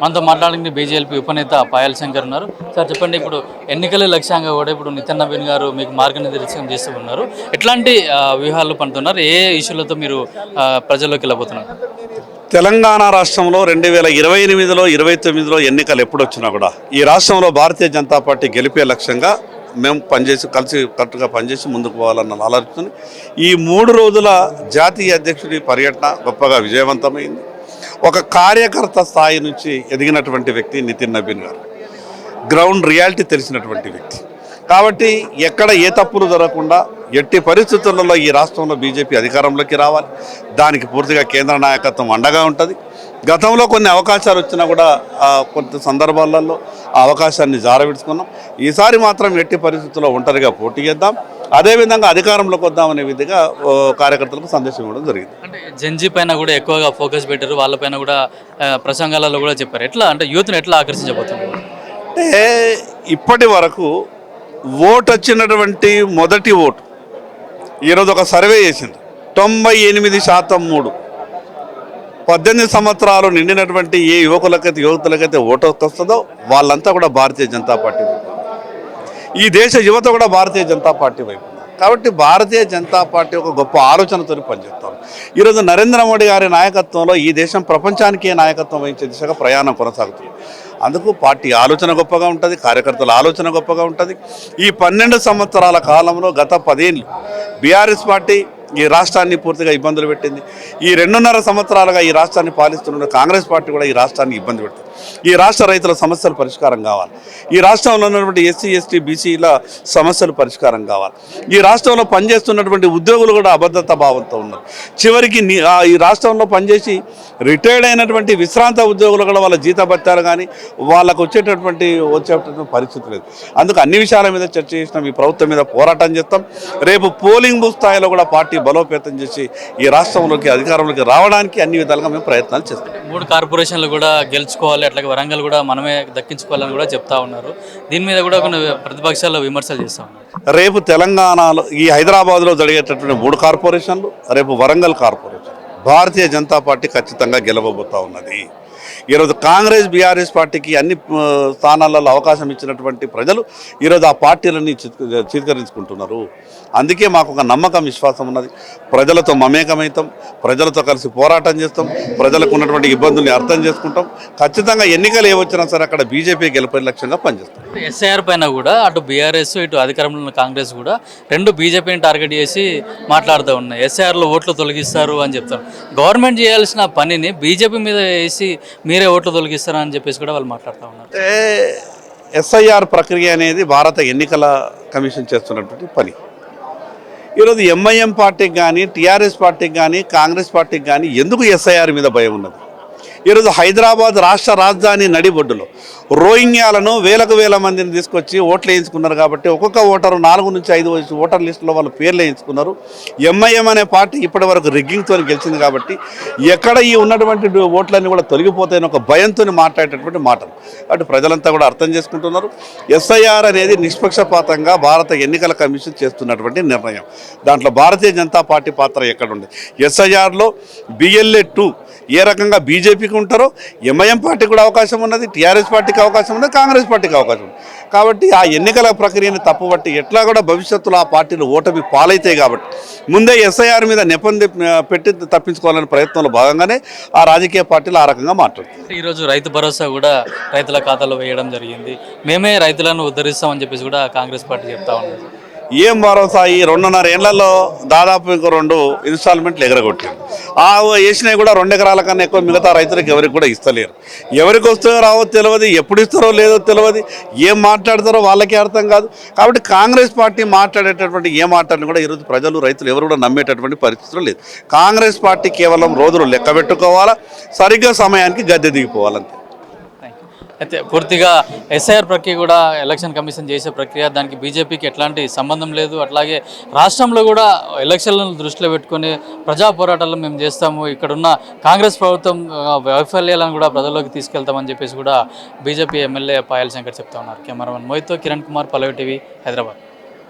మనతో మాట్లాడింది బీజేపీ ఉపనేత పాయల్ శంకర్ ఉన్నారు. సార్ చెప్పండి, ఇప్పుడు ఎన్నికల లక్ష్యంగా కూడా ఇప్పుడు నితిన్ నవీన్ గారు మీకు మార్గనిర్దేశం చేస్తూ ఉన్నారు. ఎట్లాంటి వ్యూహాలు పండుతున్నారు? ఏ ఇష్యూలతో మీరు ప్రజల్లోకి వెళ్ళబోతున్నారు? తెలంగాణ రాష్ట్రంలో 2028లో 29లో ఎన్నికలు ఎప్పుడు వచ్చినా కూడా ఈ రాష్ట్రంలో భారతీయ జనతా పార్టీ గెలిపే లక్ష్యంగా మేము కట్టుగా పనిచేసి ముందుకు పోవాలన్న ఆలోచన ఈ 3 రోజుల జాతీయ అధ్యక్షుడి పర్యటన గొప్పగా విజయవంతమైంది. ఒక కార్యకర్త స్థాయి నుంచి ఎదిగినటువంటి వ్యక్తి నితిన్ నవీన్ గారు, గ్రౌండ్ రియాలిటీ తెలిసినటువంటి వ్యక్తి కాబట్టి ఎక్కడ ఏ తప్పులు జరగకుండా ఎట్టి పరిస్థితులలో ఈ రాష్ట్రంలో బీజేపీ అధికారంలోకి రావాలి. దానికి పూర్తిగా కేంద్ర నాయకత్వం అండగా ఉంటుంది. గతంలో కొన్ని అవకాశాలు వచ్చినా కూడా కొంత సందర్భాలలో ఆ అవకాశాన్ని జారవిడుచుకున్నాం. ఈసారి మాత్రం ఎట్టి పరిస్థితుల్లో ఒంటరిగా పోటీ చేద్దాం, అదేవిధంగా అధికారంలోకి వద్దామనే విధంగా కార్యకర్తలకు సందేశం ఇవ్వడం జరిగింది. అంటే జెన్జీ పైన కూడా ఎక్కువగా ఫోకస్ పెట్టారు, వాళ్ళపైన కూడా ప్రసంగాలలో కూడా చెప్పారు. ఎట్లా అంటే యూత్ని ఎట్లా ఆకర్షించబోతున్నారు? అంటే ఇప్పటి వరకు ఓటు వచ్చినటువంటి మొదటి ఓటు ఈరోజు ఒక సర్వే చేసింది. 98% 18 సంవత్సరాలు నిండినటువంటి ఏ యువతులకైతే ఓటు వస్తుందో వాళ్ళంతా కూడా భారతీయ జనతా పార్టీ వైపు, ఈ దేశ యువత కూడా భారతీయ జనతా పార్టీ వైపు. కాబట్టి భారతీయ జనతా పార్టీ ఒక గొప్ప ఆలోచనతో పనిచేస్తారు. ఈరోజు నరేంద్ర మోడీ గారి నాయకత్వంలో ఈ దేశం ప్రపంచానికే నాయకత్వం వహించే దిశగా ప్రయాణం కొనసాగుతుంది. అందుకు పార్టీ ఆలోచన గొప్పగా ఉంటుంది, కార్యకర్తల ఆలోచన గొప్పగా ఉంటుంది. ఈ 12 సంవత్సరాల కాలంలో గత 10 ఏళ్ళు బీఆర్ఎస్ పార్టీ ఈ రాష్ట్రాన్ని పూర్తిగా ఇబ్బందులు పెట్టింది. ఈ 2.5 సంవత్సరాలుగా ఈ రాష్ట్రాన్ని పాలిస్తున్న కాంగ్రెస్ పార్టీ కూడా ఈ రాష్ట్రాన్ని ఇబ్బంది పెడుతుంది. ఈ రాష్ట్ర రైతుల సమస్యలు పరిష్కారం కావాలి, ఈ రాష్ట్రంలో ఉన్నటువంటి ఎస్సీ ఎస్టీ బీసీల సమస్యలు పరిష్కారం కావాలి. ఈ రాష్ట్రంలో పనిచేస్తున్నటువంటి ఉద్యోగులు కూడా అభద్రతా భావంతో ఉన్నారు. చివరికి ఈ రాష్ట్రంలో పనిచేసి రిటైర్డ్ అయినటువంటి విశ్రాంత ఉద్యోగులు కూడా వాళ్ళ జీతభత్యాలు కానీ వాళ్ళకు వచ్చేటటువంటి పరిస్థితి లేదు. అందుకు అన్ని విషయాల మీద చర్చ చేసినాం, ఈ ప్రభుత్వం మీద పోరాటం చేస్తాం. రేపు పోలింగ్ బూత్ స్థాయిలో కూడా పార్టీ బలోపేతం చేసి ఈ రాష్ట్రంలోకి అధికారంలోకి రావడానికి అన్ని విధాలుగా మేము ప్రయత్నాలు చేస్తాం. 3 కార్పొరేషన్లు కూడా గెలుచుకోవాలి, అట్లాగే వరంగల్ కూడా మనమే దక్కించుకోవాలని కూడా చెప్తా ఉన్నారు. దీని మీద కూడా కొన్ని ప్రతిపక్షాల్లో విమర్శలు చేస్తూ ఉన్నారు. రేపు తెలంగాణలో ఈ హైదరాబాద్లో జరిగేటటువంటి 3 కార్పొరేషన్లు, రేపు వరంగల్ కార్పొరేషన్ భారతీయ జనతా పార్టీ ఖచ్చితంగా గెలవబోతూ ఉన్నది. ఈరోజు కాంగ్రెస్ బీఆర్ఎస్ పార్టీకి అన్ని స్థానాలలో అవకాశం ఇచ్చినటువంటి ప్రజలు ఈరోజు ఆ పార్టీలన్నీ చిత్కరించుకుంటున్నారు. అందుకే మాకు ఒక నమ్మకం, విశ్వాసం ఉన్నది. ప్రజలతో మమేకమవుతాం, ప్రజలతో కలిసి పోరాటం చేస్తాం, ప్రజలకు ఉన్నటువంటి ఇబ్బందుల్ని అర్థం చేసుకుంటాం. ఖచ్చితంగా ఎన్నికలు ఏవచ్చినా సరే అక్కడ బీజేపీ గెలిపే లక్ష్యంగా పనిచేస్తాం. ఎస్ఐఆర్ పైన కూడా అటు బీఆర్ఎస్ ఇటు అధికారంలో ఉన్న కాంగ్రెస్ కూడా 2 బీజేపీని టార్గెట్ చేసి మాట్లాడుతూ ఉన్నాయి. ఎస్ఐఆర్లో ఓట్లు తొలగిస్తారు అని చెప్తారు. గవర్నమెంట్ చేయాల్సిన పనిని బీజేపీ మీద వేసి మీరే ఓట్లు తొలగిస్తారని చెప్పేసి కూడా వాళ్ళు మాట్లాడుతూ ఉన్నారు. ఎస్ఐఆర్ ప్రక్రియ అనేది భారత ఎన్నికల కమిషన్ చేస్తున్నటువంటి పని. ఈరోజు ఎంఐఎం పార్టీకి కానీ టీఆర్ఎస్ పార్టీకి కానీ కాంగ్రెస్ పార్టీకి కానీ ఎందుకు ఎస్ఐఆర్ మీద భయం ఉన్నది? ఈరోజు హైదరాబాద్ రాష్ట్ర రాజధాని నడిబొడ్డులో రోహింగ్యాలను వేల మందిని తీసుకొచ్చి ఓట్లు వేయించుకున్నారు. కాబట్టి ఒక్కొక్క ఓటరు 4 నుంచి 5 ఓటర్ లిస్టులో వాళ్ళ పేర్లు వేయించుకున్నారు. ఎంఐఎం అనే పార్టీ ఇప్పటి వరకు రిగ్గింగ్తో గెలిచింది. కాబట్టి ఎక్కడ ఈ ఉన్నటువంటి ఓట్లన్నీ కూడా తొలగిపోతాయని ఒక భయంతో మాట్లాడేటటువంటి మాటలు. కాబట్టి ప్రజలంతా కూడా అర్థం చేసుకుంటున్నారు. ఎస్ఐఆర్ అనేది నిష్పక్షపాతంగా భారత ఎన్నికల కమిషన్ చేస్తున్నటువంటి నిర్ణయం. దాంట్లో భారతీయ జనతా పార్టీ పాత్ర ఎక్కడుంది? ఎస్ఐఆర్లో BLA-2 ఏ రకంగా బీజేపీకి ఉంటారో ఎంఐఎం పార్టీకి కూడా అవకాశం ఉన్నది, టీఆర్ఎస్ పార్టీకి అవకాశం ఉన్నది, కాంగ్రెస్ పార్టీకి అవకాశం ఉంది. కాబట్టి ఆ ఎన్నికల ప్రక్రియని తప్పుబట్టి ఎట్లా కూడా భవిష్యత్తులో ఆ పార్టీలు ఓటమి పాలైతాయి. కాబట్టి ముందే ఎస్ఐఆర్ మీద నెపం పెట్టి తప్పించుకోవాలనే ప్రయత్నంలో భాగంగానే ఆ రాజకీయ పార్టీలు ఆ రకంగా మాట్లాడుతాయి. ఈరోజు రైతు భరోసా కూడా రైతుల ఖాతాలో వేయడం జరిగింది. మేమే రైతులను ఉద్ధరిస్తామని చెప్పేసి కూడా కాంగ్రెస్ పార్టీ చెప్తా ఉన్నారు. ఏం భరోసా? ఈ 2.5 ఏళ్లలో దాదాపు ఇంకో 2 ఇన్స్టాల్మెంట్లు ఎగరగొట్టారు. ఆ వేసినవి కూడా 2 ఎకరాల కన్నా ఎక్కువ మిగతా రైతులకు ఎవరికి కూడా ఇస్తలేరు. ఎవరికి వస్తారో రావో తెలియదు, ఎప్పుడు ఇస్తారో లేదో తెలియదు, ఏం మాట్లాడతారో వాళ్ళకే అర్థం కాదు. కాబట్టి కాంగ్రెస్ పార్టీ మాట్లాడేటటువంటి ఏ మాటలను కూడా ఈరోజు ప్రజలు రైతులు ఎవరు కూడా నమ్మేటటువంటి పరిస్థితులు లేదు. కాంగ్రెస్ పార్టీ కేవలం రోజులు లెక్క పెట్టుకోవాలా, సరిగ్గా సమయానికి గద్దె దిగిపోవాలంతే. అయితే పూర్తిగా ఎస్ఐఆర్ ప్రక్రియ కూడా ఎలక్షన్ కమిషన్ చేసే ప్రక్రియ, దానికి బీజేపీకి ఎట్లాంటి సంబంధం లేదు. అట్లాగే రాష్ట్రంలో కూడా ఎలక్షన్లను దృష్టిలో పెట్టుకొని ప్రజా పోరాటాలు మేము చేస్తాము, ఇక్కడున్న కాంగ్రెస్ ప్రభుత్వం వైఫల్యాలను కూడా ప్రజల్లోకి తీసుకెళ్తామని చెప్పేసి కూడా బీజేపీ ఎమ్మెల్యే పాయల్ శంకర్ చెప్తా ఉన్నారు. కెమెరామెన్ మోహిత్తో కిరణ్ కుమార్, పల్లవి టీవీ, హైదరాబాద్.